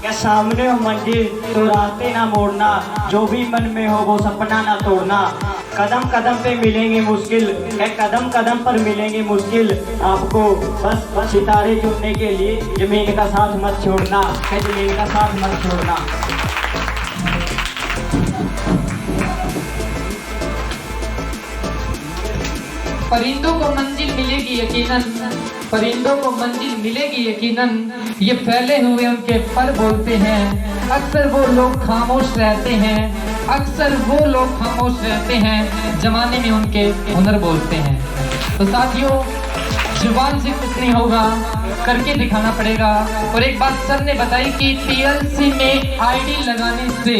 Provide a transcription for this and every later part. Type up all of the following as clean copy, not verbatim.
क्या सामने हो मंजिल तो रास्ते ना मोड़ना, जो भी मन में हो वो सपना ना तोड़ना। कदम कदम पे मिलेंगे मुश्किल, क्या कदम कदम पर मिलेंगे मुश्किल, आपको बस सितारे चुनने के लिए जमीन का साथ मत छोड़ना, क्या जमीन का साथ मत छोड़ना। परिंदों को मंजिल मिलेगी यकीनन, परिंदों को मंजिल मिलेगी यकीनन, ये फैले हुए उनके पर बोलते हैं। अक्सर वो लोग खामोश रहते हैं, अक्सर वो लोग खामोश रहते हैं, जमाने में उनके हुनर बोलते हैं। तो साथियों, जुबान से कुछ नहीं होगा, करके दिखाना पड़ेगा। और एक बात सर ने बताई कि टीएलसी में आईडी लगाने से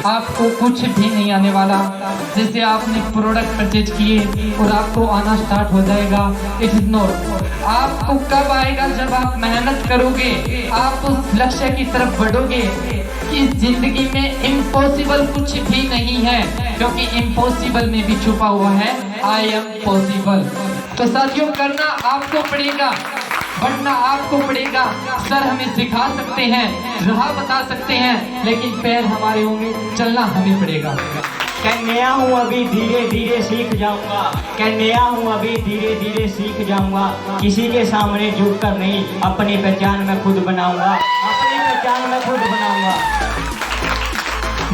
आपको कुछ भी नहीं आने वाला। जैसे आपने प्रोडक्ट परचेज किए और आपको आना स्टार्ट हो जाएगा, इट इज नॉट। आपको कब आएगा? जब आप मेहनत करोगे, आप उस लक्ष्य की तरफ बढ़ोगे। इस जिंदगी में इम्पॉसिबल कुछ भी नहीं है, क्योंकि इम्पॉसिबल में भी छुपा हुआ है आई एम पॉसिबल। तो साथियों, करना आपको पड़ेगा, बढ़ना आपको पड़ेगा। सर हमें सिखा सकते हैं, राह बता सकते हैं, लेकिन पैर हमारे होंगे, चलना हमें पड़ेगा। क्या नया हूँ अभी धीरे धीरे सीख जाऊंगा, क्या नया हूँ अभी धीरे धीरे सीख जाऊंगा। किसी के सामने झुक कर नहीं, अपनी पहचान मैं खुद बनाऊंगा, अपनी पहचान मैं खुद बनाऊंगा।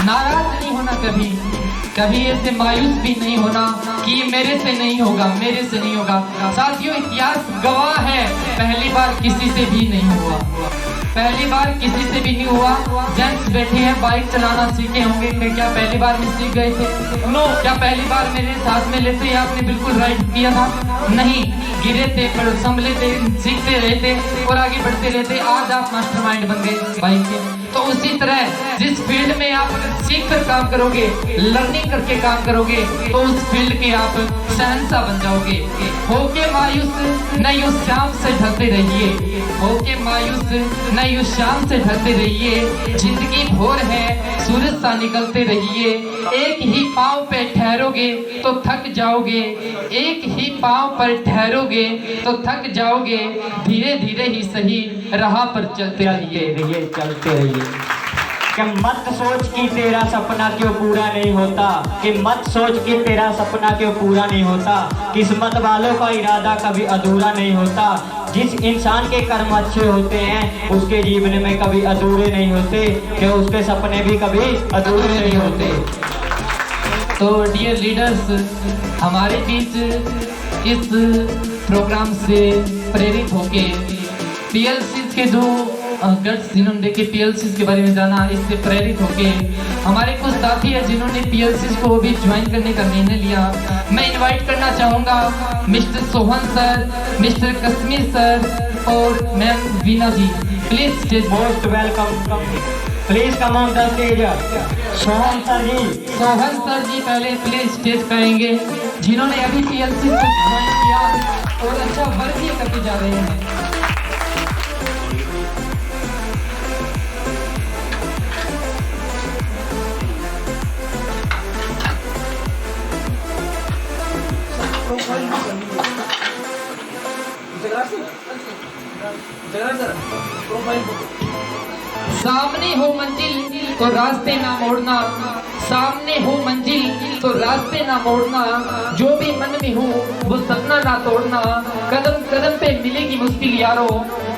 नाराज नहीं होना कभी, कभी ऐसे मायूस भी नहीं होना कि मेरे से नहीं होगा, मेरे से नहीं होगा। साथियों, इतिहास गवाह है, पहली बार किसी से भी नहीं हुआ, पहली बार किसी से भी नहीं हुआ। जेंट्स बैठे हैं, बाइक चलाना सीखे होंगे, क्या पहली बार में सीख गए थे? नो। क्या पहली बार मेरे साथ में लेते आपने बिल्कुल राइट किया था? नहीं, गिरे थे, पर संभले थे, सीखते रहे थे और आगे बढ़ते रहते। आज आप मास्टरमाइंड बन गए बाइक के। तो उसी तरह जिस फील्ड में आप अगर सीख कर काम करोगे, लर्निंग करके काम करोगे, तो उस फील्ड के आप शहंशाह बन जाओगे। होके मायूस नहीं, उस शाम से ढलते रहिए, होके मायूस नहीं, उस शाम से ढलते रहिए। जिंदगी भोर है, सूरज सा निकलते रहिए। एक ही पांव पे ठहरोगे तो थक जाओगे, एक ही पांव पर ठहरोगे तो थक जाओगे। धीरे धीरे ही सही, राह पर चलते रहिए, चलते रहिए। कि मत सोच कि तेरा सपना क्यों पूरा नहीं होता, कि मत सोच कि तेरा सपना क्यों पूरा नहीं होता। किस्मत वालों का इरादा कभी अधूरा नहीं होता। जिस इंसान के कर्म अच्छे होते हैं, उसके जीवन में कभी अधूरे नहीं होते, कि उसके सपने भी कभी अधूरे नहीं होते। तो डियर लीडर्स, हमारे बीच इस प्रोग्राम से प्रेरित होके पीएलसी के जो गट्स जिन्होंने देखे, पीएलसी के बारे में जाना, इससे प्रेरित होके हमारे कुछ साथी है जिन्होंने पीएलसी को भी ज्वाइन करने का निर्णय लिया। मैं इनवाइट करना चाहूँगा mister Sohan sir, mister Kashmir sir और ma'am Veena ji. Please stage. Most welcome, please come on the stage. Sohan sir ji, Sohan sir ji पहले प्लीज स्टेज पे आएंगे, जिन्होंने अभी पीएलसी को ज्वाइन किया और अच्छा वर्क भी करके जा रहे हैं। सामने हो मंजिल तो रास्ते ना मोड़ना, सामने हो मंजिल तो रास्ते ना मोड़ना। जो भी मन में हो वो सपना ना तोड़ना। कदम कदम पे मिलेगी मुश्किल यारो,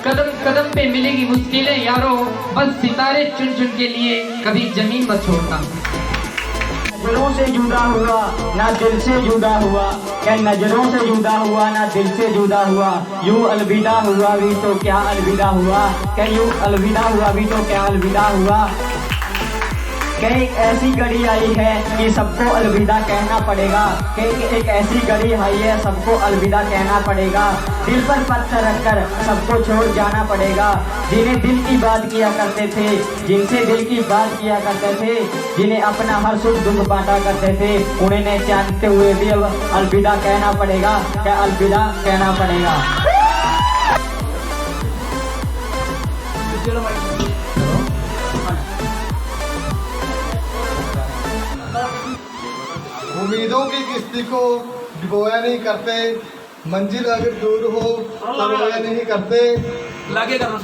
कदम कदम पे मिलेगी मुश्किलें यारो। बस सितारे चुन चुन के लिए कभी जमीन मत छोड़ना। नजरों से जुदा हुआ ना दिल से जुदा हुआ, क्या नजरों से जुदा हुआ ना दिल से जुदा हुआ। यूं अलविदा हुआ भी तो क्या अलविदा हुआ, क्या यूं अलविदा हुआ भी तो क्या अलविदा हुआ। क्या एक ऐसी घड़ी आई है कि सबको अलविदा कहना पड़ेगा, कि एक ऐसी घड़ी आई है सबको अलविदा कहना पड़ेगा। दिल पर पत्थर रखकर सबको छोड़ जाना पड़ेगा। जिन्हें दिल की बात किया करते थे, जिनसे दिल की बात किया करते थे, जिन्हें अपना हर सुख दुख बांटा करते थे, उन्हें चाहते हुए भी अब अलविदा कहना पड़ेगा, क्या अलविदा कहना पड़ेगा। उम्मीदों की किस्ती को डिबोया नहीं करते, मंजिल अगर दूर हो तो रोया नहीं करते। लागे करना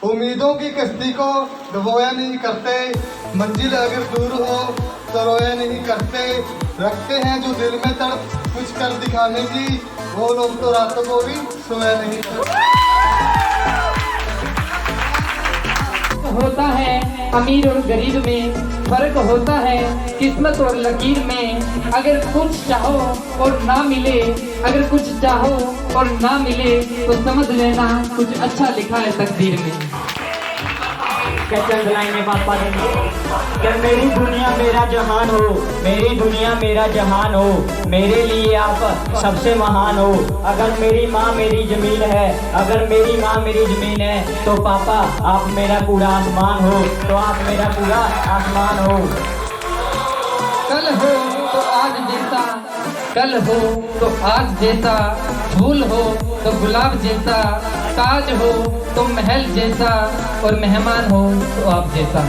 उम्मीदों की कश्ती को डुबोया नहीं करते, मंजिल अगर दूर हो तो रोया नहीं करते, रखते हैं जो दिल में तड़प कुछ कर दिखाने की, वो लोग तो रातों को भी सोया नहीं करते। होता है अमीर और गरीब में, फर्क होता है किस्मत और लकीर में। अगर कुछ चाहो और ना मिले, अगर कुछ चाहो और ना मिले तो समझ लेना कुछ अच्छा लिखा है तकदीर में। क्या चंद लाइनें पापा ने कि मेरी दुनिया मेरा जहान हो, मेरी दुनिया मेरा जहान हो, मेरे लिए आप सबसे महान हो। अगर मेरी माँ मेरी ज़मीन है, अगर मेरी माँ मेरी ज़मीन है, तो पापा आप मेरा पूरा आसमान हो, तो आप मेरा पूरा आसमान हो। कल हो तो आज जैसा, कल हो तो आज जैसा, फूल हो तो गुलाब जैसा, ताज हो तो महल जैसा, और मेहमान हो तो आप जैसा।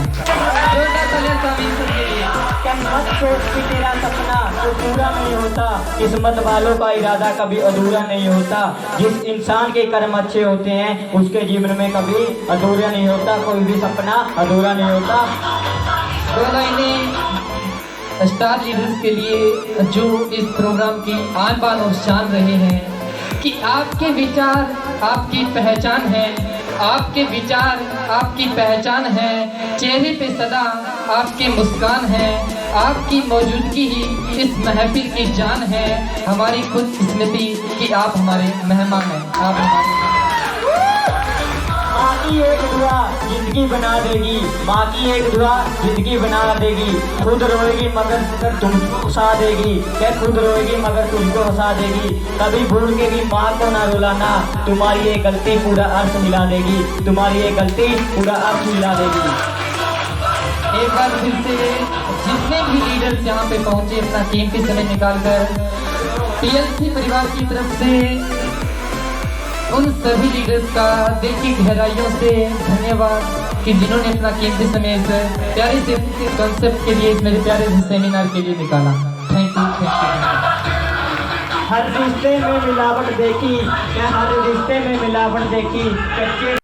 क्या मत सोच कि तेरा सपना तो पूरा नहीं होता, किस्मत वालों का इरादा कभी अधूरा नहीं होता। जिस इंसान के कर्म अच्छे होते हैं उसके जीवन में कभी अधूरा नहीं होता, कोई भी सपना अधूरा नहीं होता। दो लाइनें स्टार लीडर्स के लिए जो इस प्रोग्राम की आन बान और शान रहे हैं कि आपके विचार आपकी पहचान है, आपके विचार आपकी पहचान है, चेहरे पे सदा आपकी मुस्कान है, आपकी मौजूदगी ही इस महफिल की जान है। हमारी खुशकिस्मती कि आप हमारे मेहमान हैं, आप हमारे। माँ की एक दुआ जिंदगी बना देगी, माँ की एक दुआ जिंदगी बना देगी। खुद रोएगी मगर तुम हंसा देगी, क्या खुद रोएगी मगर तुमको हंसा देगी। कभी भूल के भी माँ को ना रुलाना, तुम्हारी ये गलती पूरा अर्थ मिला देगी, तुम्हारी ये गलती पूरा अर्थ मिला देगी। एक बार फिर से जितने भी लीडर्स यहाँ पे पहुँचे अपना कीमती समय निकालकर, टीएलसी परिवार की तरफ से उन सभी लीडर्स का दिल की गहराइयों से धन्यवाद कि जिन्होंने अपना कीमती समय इस प्यारे से कॉन्सेप्ट के लिए, इस मेरे प्यारे से सेमिनार के लिए निकाला। Thank you, thank you. हर रिश्ते में मिलावट देखी, क्या हर रिश्ते में मिलावट देखी, कच्चे